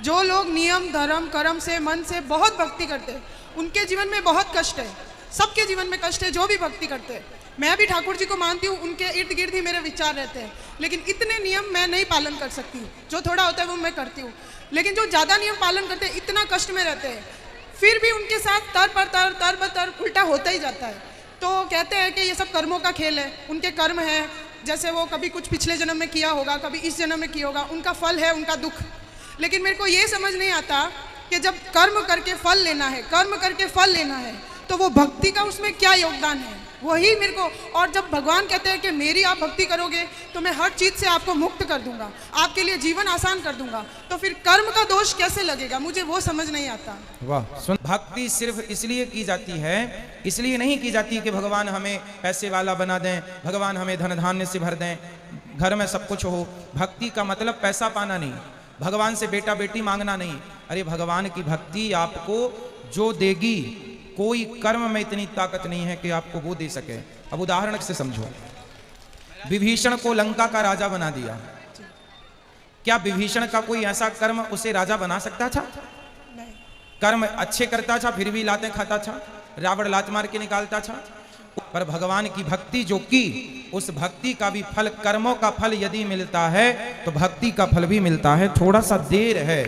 जो लोग नियम धर्म कर्म से मन से बहुत भक्ति करते हैं उनके जीवन में बहुत कष्ट है। सबके जीवन में कष्ट है जो भी भक्ति करते हैं। मैं भी ठाकुर जी को मानती हूँ, उनके इर्द गिर्द ही मेरे विचार रहते हैं, लेकिन इतने नियम मैं नहीं पालन कर सकती हूँ। जो थोड़ा होता है वो मैं करती हूँ, लेकिन जो ज़्यादा नियम पालन करते हैं इतना कष्ट में रहते हैं, फिर भी उनके साथ तर पर तर उल्टा होता ही जाता है। तो कहते हैं कि ये सब कर्मों का खेल है, उनके कर्म है, जैसे वो कभी कुछ पिछले जन्म में किया होगा, कभी इस जन्म में किया होगा, उनका फल है उनका दुख। लेकिन मेरे को ये समझ नहीं आता कि जब कर्म करके फल लेना है, कर्म करके फल लेना है, तो वो भक्ति का उसमें क्या योगदान है, वही मेरे को। और जब भगवान कहते हैं कि मेरी आप भक्ति करोगे तो मैं हर चीज़ से आपको मुक्त कर दूंगा, आपके लिए जीवन आसान कर दूंगा, तो फिर कर्म का दोष कैसे लगेगा, मुझे वो समझ नहीं आता। वाह, सुन, भक्ति सिर्फ इसलिए की जाती है, इसलिए नहीं की जाती कि भगवान हमें पैसे वाला बना दें, भगवान हमें धन धान्य से भर दें, घर में सब कुछ हो। भक्ति का मतलब पैसा पाना नहीं, भगवान से बेटा बेटी मांगना नहीं। अरे भगवान की भक्ति आपको जो देगी, कोई कर्म में इतनी ताकत नहीं है कि आपको वो दे सके। अब उदाहरण से समझो, विभीषण को लंका का राजा बना दिया, क्या विभीषण का कोई ऐसा कर्म उसे राजा बना सकता था? नहीं। कर्म अच्छे करता था फिर भी लातें खाता था, रावण लात मार के निकालता था। पर भगवान की भक्ति जो की, उस भक्ति का भी फल, कर्मों का फल यदि मिलता है तो भक्ति का फल भी मिलता है। थोड़ा सा देर है